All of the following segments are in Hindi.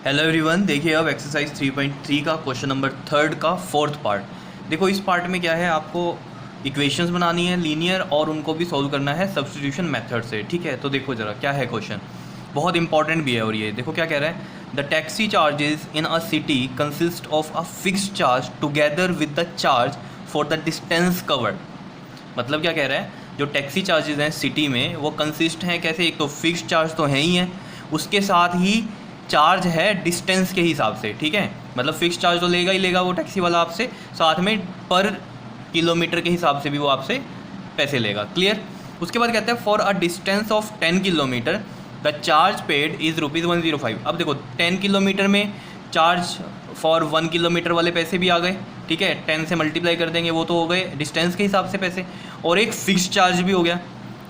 हेलो एवरीवन, देखिए अब एक्सरसाइज 3.3 का क्वेश्चन नंबर 3 का 4th पार्ट। देखो इस पार्ट में क्या है, आपको इक्वेशंस बनानी है लीनियर और उनको भी सॉल्व करना है सब्स्टिट्यूशन मेथड से। ठीक है, तो देखो ज़रा क्या है क्वेश्चन, बहुत इंपॉर्टेंट भी है। और ये देखो क्या कह रहा है, the taxi charges in a city consist of a fixed charge together with the charge for the distance covered. मतलब क्या कह रहा है, जो टैक्सी चार्जेस हैं सिटी में वो कंसिस्ट हैं कैसे, एक तो फिक्स्ड चार्ज तो है ही है, उसके साथ ही चार्ज है डिस्टेंस के हिसाब से। ठीक है, मतलब फिक्स चार्ज तो लेगा ही लेगा वो टैक्सी वाला आपसे, साथ में पर किलोमीटर के हिसाब से भी वो आपसे पैसे लेगा। क्लियर। उसके बाद कहते हैं for a distance of 10 kilometre the charge paid is ₹105। अब देखो 10 किलोमीटर में चार्ज फॉर 1 किलोमीटर वाले पैसे भी आ गए। ठीक है, 10 से मल्टीप्लाई कर देंगे, वो तो हो गए डिस्टेंस के हिसाब से पैसे, और एक फ़िक्स चार्ज भी हो गया।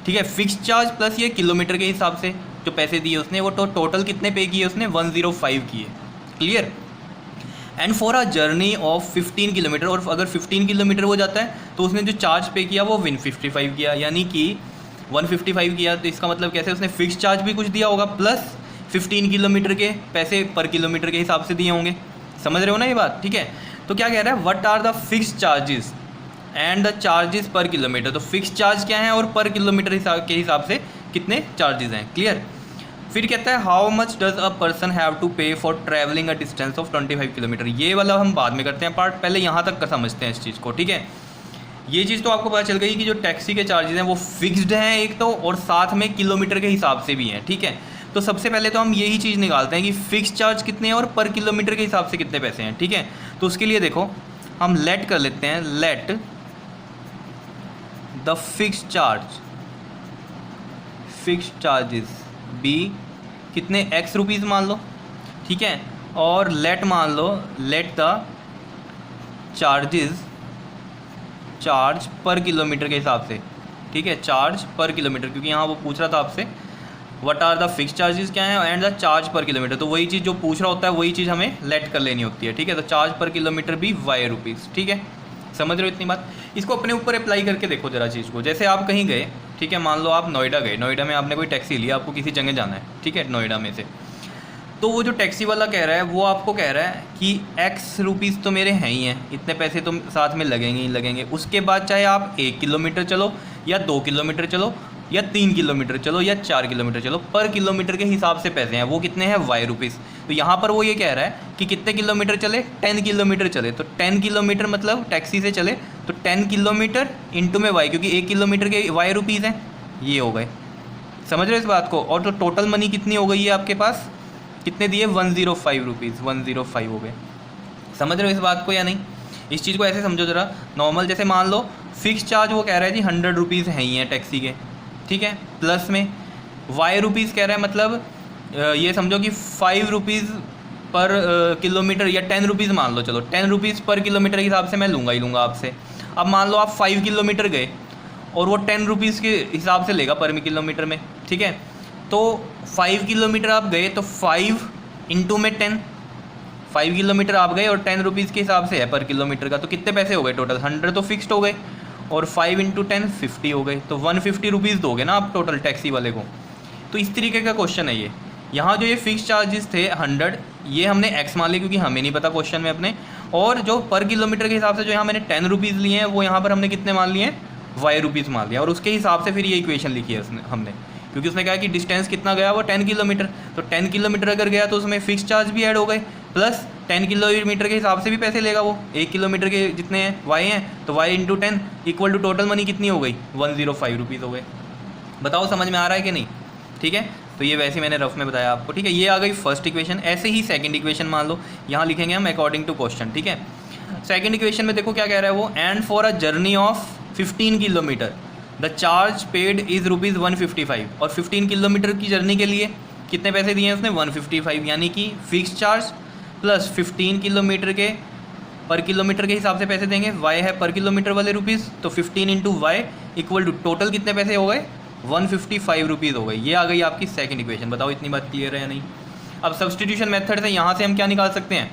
ठीक है, फ़िक्स चार्ज प्लस ये किलोमीटर के हिसाब से जो पैसे दिए उसने, वो तो टोटल कितने पे किए उसने, 105 किए। Clear. And for a journey of 15 kilometre, और अगर 15 किलोमीटर हो जाता है तो उसने जो चार्ज पे किया वो 155 किया, यानी कि 155 किया। तो इसका मतलब कैसे, उसने फिक्स चार्ज भी कुछ दिया होगा प्लस 15 किलोमीटर के पैसे पर किलोमीटर के हिसाब से दिए होंगे। समझ रहे हो ना ये बात। ठीक है, तो क्या कह रहा है, what are the fix charges and the charges per kilometre. तो फिक्स चार्ज क्या है और पर किलोमीटर के हिसाब से कितने चार्जेस हैं। क्लियर। फिर कहता है how much does a person have to pay for travelling a distance of 25 kilometre. ये वाला हम बाद में करते हैं पार्ट, पहले यहाँ तक का समझते हैं इस चीज़ को। ठीक है, ये चीज़ तो आपको पता चल गई कि जो टैक्सी के चार्जेस हैं वो फिक्स्ड हैं एक तो, और साथ में किलोमीटर के हिसाब से भी हैं। ठीक है, तो सबसे पहले तो हम यही चीज़ निकालते हैं कि फ़िक्स चार्ज कितने हैं और पर किलोमीटर के हिसाब से कितने पैसे हैं। ठीक है, तो उसके लिए देखो हम लेट कर लेते हैं, let the fix charges be कितने x रुपीज़ मान लो। ठीक है, और लेट मान लो, let the charge per kilometre के हिसाब से। ठीक है, चार्ज पर किलोमीटर, क्योंकि यहाँ वो पूछ रहा था आपसे what are the fix charges क्या है and the charge per kilometre, तो वही चीज़ जो पूछ रहा होता है वही चीज़ हमें लेट कर लेनी होती है। ठीक है, तो चार्ज पर किलोमीटर भी y रुपीज़। ठीक है, समझ रहे हो इतनी बात। इसको अपने ऊपर अप्लाई करके देखो जरा चीज़ को। जैसे आप कहीं गए, ठीक है, मान लो आप नोएडा गए, नोएडा में आपने कोई टैक्सी ली, आपको किसी जगह जाना है। ठीक है, नोएडा में से, तो वो जो टैक्सी वाला कह रहा है वो आपको कह रहा है कि x रुपीज़ तो मेरे हैं ही हैं, इतने पैसे तो साथ में लगेंगे ही लगेंगे। उसके बाद चाहे आप 1 किलोमीटर चलो या 2 किलोमीटर चलो या 3 किलोमीटर चलो या 4 किलोमीटर चलो, पर किलोमीटर के हिसाब से पैसे हैं वो कितने हैं, y रुपीज़। तो यहाँ पर वो ये कह रहा है कि कितने किलोमीटर चले, 10 किलोमीटर चले, तो 10 किलोमीटर मतलब टैक्सी से चले तो 10 किलोमीटर इंटू में y, क्योंकि 1 किलोमीटर के y रुपीज़ हैं, ये हो गए। समझ रहे हो इस बात को। और तो टोटल मनी कितनी हो गई है आपके पास, कितने दिए, 105 रुपीज़, 105 हो गए। समझ रहे हो इस बात को या नहीं। इस चीज़ को ऐसे समझो ज़रा नॉर्मल, जैसे मान लो फिक्स चार्ज वो कह रहा है जी 100 रुपीज़ हैं ही हैं टैक्सी के। ठीक है, प्लस में y रुपीज़ कह रहा है, मतलब ये समझो कि 5 रुपीज़ पर किलोमीटर, या 10 रुपीज़ मान लो, चलो 10 रुपीज़ पर किलोमीटर के हिसाब से मैं लूँगा ही लूँगा आपसे। अब मान लो आप 5 किलोमीटर गए और वो 10 रुपीज़ के हिसाब से लेगा पर किलोमीटर में। ठीक है, तो 5 किलोमीटर आप गए तो 5 इंटू में 10, 5 किलोमीटर आप गए और 10 रुपीज़ के हिसाब से है पर किलोमीटर का, तो कितने पैसे हो गए टोटल, 100 तो फिक्स्ड हो गए, और 5 इंटू 10 50 हो गए, तो 150 रुपीज़ दोगे ना आप टोटल टैक्सी वाले को। तो इस तरीके का क्वेश्चन है ये। यहाँ जो ये फिक्स चार्जेस थे 100, ये हमने x मान लिया क्योंकि हमें नहीं पता क्वेश्चन में अपने, और जो पर किलोमीटर के हिसाब से जो यहाँ मैंने 10 रुपीज़ लिए हैं वो यहाँ पर हमने कितने मान लिए हैं, y रुपीज़ मान लिया, और उसके हिसाब से फिर ये इक्वेशन लिखी है उसने हमने, क्योंकि उसने कहा कि डिस्टेंस कितना गया वो 10 किलोमीटर, तो 10 किलोमीटर अगर गया तो उसमें फिक्स चार्ज भी ऐड हो गए, प्लस 10 किलोमीटर के हिसाब से भी पैसे लेगा वो, 1 किलोमीटर के जितने हैं y हैं, तो y into 10 equal to total money कितनी हो गई, 105 रुपीज़ हो गए। बताओ समझ में आ रहा है कि नहीं। ठीक है, तो ये वैसे मैंने रफ में बताया आपको। ठीक है, ये आ गई फर्स्ट इक्वेशन। ऐसे ही सेकंड इक्वेशन मान लो, यहाँ लिखेंगे हम अकॉर्डिंग टू क्वेश्चन। ठीक है, सेकंड इक्वेशन में देखो क्या कह रहा है वो, and for a journey of 15 kilometre the charge paid is ₹155, और 15 किलोमीटर की जर्नी के लिए कितने पैसे दिए हैं उसने, 155, यानी कि फिक्स चार्ज प्लस 15 किलोमीटर के पर किलोमीटर के हिसाब से पैसे देंगे, y है पर किलोमीटर वाले रुपीज़, तो 15 into y equal to total कितने पैसे हो गए, 155 रुपीज़ हो गई। ये आ गई आपकी सेकंड इक्वेशन। बताओ इतनी बात क्लियर है या नहीं। अब सब्स्टिट्यूशन मेथड से यहाँ से हम क्या निकाल सकते हैं,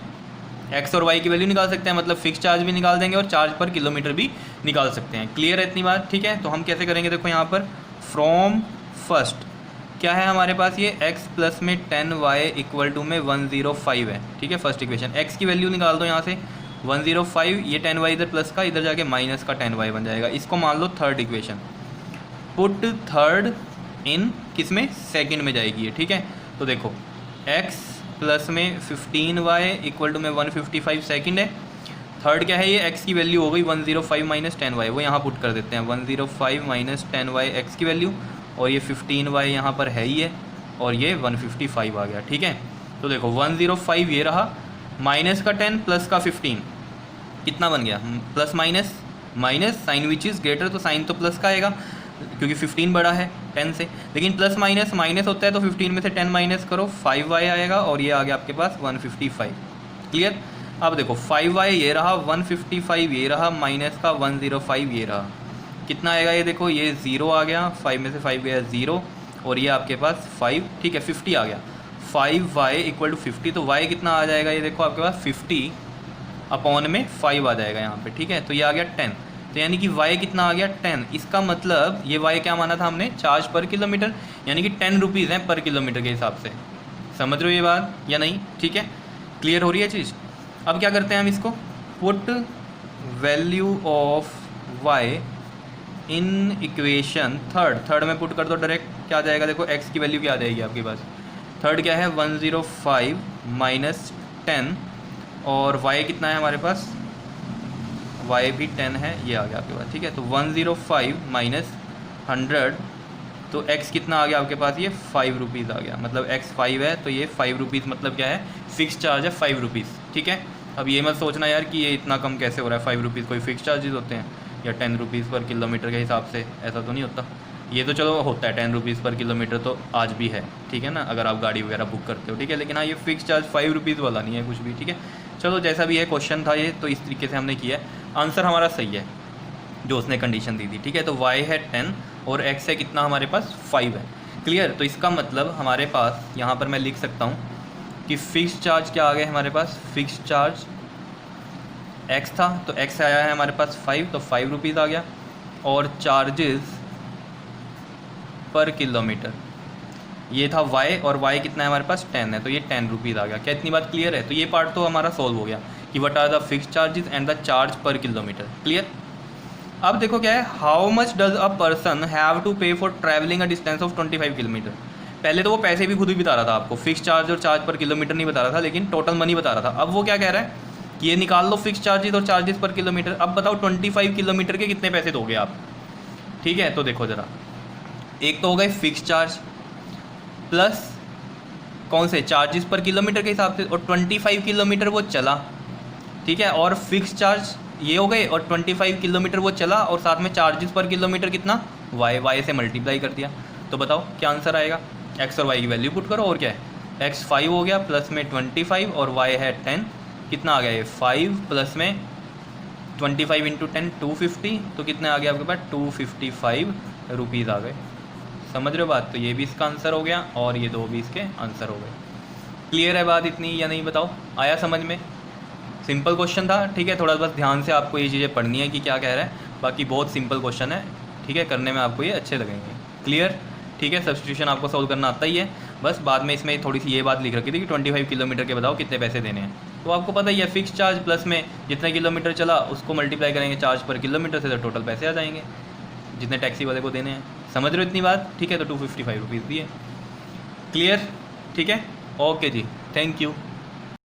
x और y की वैल्यू निकाल सकते हैं, मतलब फिक्स चार्ज भी निकाल देंगे और चार्ज पर किलोमीटर भी निकाल सकते हैं। क्लियर है इतनी बात। ठीक है, तो हम कैसे करेंगे, देखो यहाँ पर फ्रॉम फर्स्ट क्या है हमारे पास ये x प्लस में 10y इक्वल टू में 105 है, ठीक है। फर्स्ट इक्वेशन x की वैल्यू निकाल दो यहाँ से 105, ये 10y इधर प्लस का, इधर जाके माइनस का 10y बन जाएगा। इसको मान लो third equation, put third in किस में, सेकंड में जाएगी ये, ठीक है। तो देखो x प्लस में 15y इक्वल टू में 155 सेकंड है। थर्ड क्या है, ये x की वैल्यू हो गई 105 माइनस 10y, वो यहाँ पुट कर देते हैं 105 माइनस 10y x की वैल्यू, और ये 15y यहाँ पर है ही है, और ये 155 आ गया, ठीक है। तो देखो 105 ये रहा, माइनस का 10 प्लस का 15 कितना बन गया, plus minus minus, sign which is greater, तो साइन तो प्लस का आएगा क्योंकि 15 बड़ा है 10 से, लेकिन प्लस माइनस माइनस होता है तो 15 में से 10 माइनस करो 5y आएगा, और ये आ गया आपके पास 155। क्लियर। अब देखो 5y ये रहा, 155 ये रहा, माइनस का 105 ये रहा, कितना आएगा ये देखो, ये 0 आ गया, 5 में से 5 गया 0, और ये आपके पास 5, ठीक है 50 आ गया। 5y इक्वल टू 50, तो y कितना आ जाएगा ये देखो आपके पास 50 अपॉन में 5 आ जाएगा यहाँ पे, ठीक है। तो ये आ गया 10, तो यानी कि y कितना आ गया 10। इसका मतलब ये y क्या माना था हमने, चार्ज पर किलोमीटर, यानी कि 10 रुपीज़ हैं पर किलोमीटर के हिसाब से। समझ रहे हो ये बात या नहीं, ठीक है। क्लियर हो रही है चीज़। अब क्या करते हैं हम इसको, put value of y in equation third में पुट कर दो डायरेक्ट, क्या आ जाएगा देखो, x की वैल्यू क्या आ जाएगी आपके पास, थर्ड क्या है 105 माइनस 10, और y कितना है हमारे पास, y भी 10 है, ये आ गया आपके पास, ठीक है। तो 105 माइनस 100, तो x कितना आ गया आपके पास, ये 5 रुपीज़ आ गया, मतलब x 5 है तो ये 5 रुपीज़, मतलब क्या है, फिक्स चार्ज है 5 रुपीज़, ठीक है। अब ये मत सोचना यार कि ये इतना कम कैसे हो रहा है, 5 रुपीज़ कोई फिक्स चार्जेस होते हैं या 10 रुपीज़ पर किलोमीटर के हिसाब से, ऐसा तो नहीं होता। ये तो चलो होता है 10 रुपीज़ पर किलोमीटर, तो आज भी है, ठीक है ना, अगर आप गाड़ी वगैरह बुक करते हो, ठीक है। लेकिन हाँ, ये फिक्स चार्ज 5 रुपीज़ वाला नहीं है कुछ भी, ठीक है। चलो जैसा भी है, क्वेश्चन था ये, तो इस तरीके से हमने किया है। आंसर हमारा सही है जो उसने कंडीशन दी थी, ठीक है। तो y है 10 और x है कितना हमारे पास 5 है। क्लियर। तो इसका मतलब हमारे पास यहाँ पर मैं लिख सकता हूँ कि फिक्स चार्ज क्या आ गया हमारे पास, फिक्स चार्ज x था तो x आया है हमारे पास 5, तो 5 रुपीज़ आ गया, और चार्जेस पर किलोमीटर ये था y, और y कितना है हमारे पास 10 है, तो ये 10 रुपीज़ आ गया। क्या इतनी बात क्लियर है। तो ये पार्ट तो हमारा सॉल्व हो गया कि what are the fix charges and the charge per kilometre. Clear. अब देखो क्या है, how much does a person have to pay for travelling a distance of 25 kilometre. पहले तो वो पैसे भी खुद ही बता रहा था आपको, फिक्स चार्ज और चार्ज पर किलोमीटर नहीं बता रहा था, लेकिन टोटल मनी बता रहा था। अब वो क्या कह रहा है कि ये निकाल लो फिक्स चार्जेस और चार्जेस पर किलोमीटर। अब बताओ 25 किलोमीटर के कितने पैसे दोगे आप, ठीक है। तो देखो ज़रा, एक तो हो गए फिक्स चार्ज प्लस कौन से चार्जेस पर किलोमीटर के हिसाब से, और 25 किलोमीटर वो चला, ठीक है, और फिक्स चार्ज ये हो गए, और 25 किलोमीटर वो चला, और साथ में चार्जेस पर किलोमीटर कितना, y से मल्टीप्लाई कर दिया। तो बताओ क्या आंसर आएगा, x और y की वैल्यू पुट करो, और क्या है, x 5 हो गया प्लस में 25 और y है 10, कितना आ गया ये 5 प्लस में 25 इंटू 10 250, तो कितने आ गया आपके पास 255 रुपीज़ आ गए। समझ रहे हो बात। तो ये भी इसका आंसर हो गया, और ये दो भी इसके आंसर हो गए। क्लियर है बात इतनी या नहीं, बताओ आया समझ में। सिंपल क्वेश्चन था, ठीक है। थोड़ा बस ध्यान से आपको ये चीज़ें पढ़नी है कि क्या कह रहा है, बाकी बहुत सिंपल क्वेश्चन है, ठीक है। करने में आपको ये अच्छे लगेंगे। क्लियर, ठीक है। सब्स्टिट्यूशन आपको सॉल्व करना आता ही है, बस बाद में इसमें थोड़ी सी ये बात लिख रखी थी कि 25 किलोमीटर के बताओ कितने पैसे देने हैं। तो आपको पता ही है, फिक्स चार्ज प्लस में जितने किलोमीटर चला उसको मल्टीप्लाई करेंगे चार्ज पर किलोमीटर से, तो टोटल पैसे आ जाएंगे जितने टैक्सी वाले को देने हैं। समझ रहे हो इतनी बात, ठीक है। तो 255 रुपीज़ दिए। क्लियर, ठीक है। Okay ji, thank you.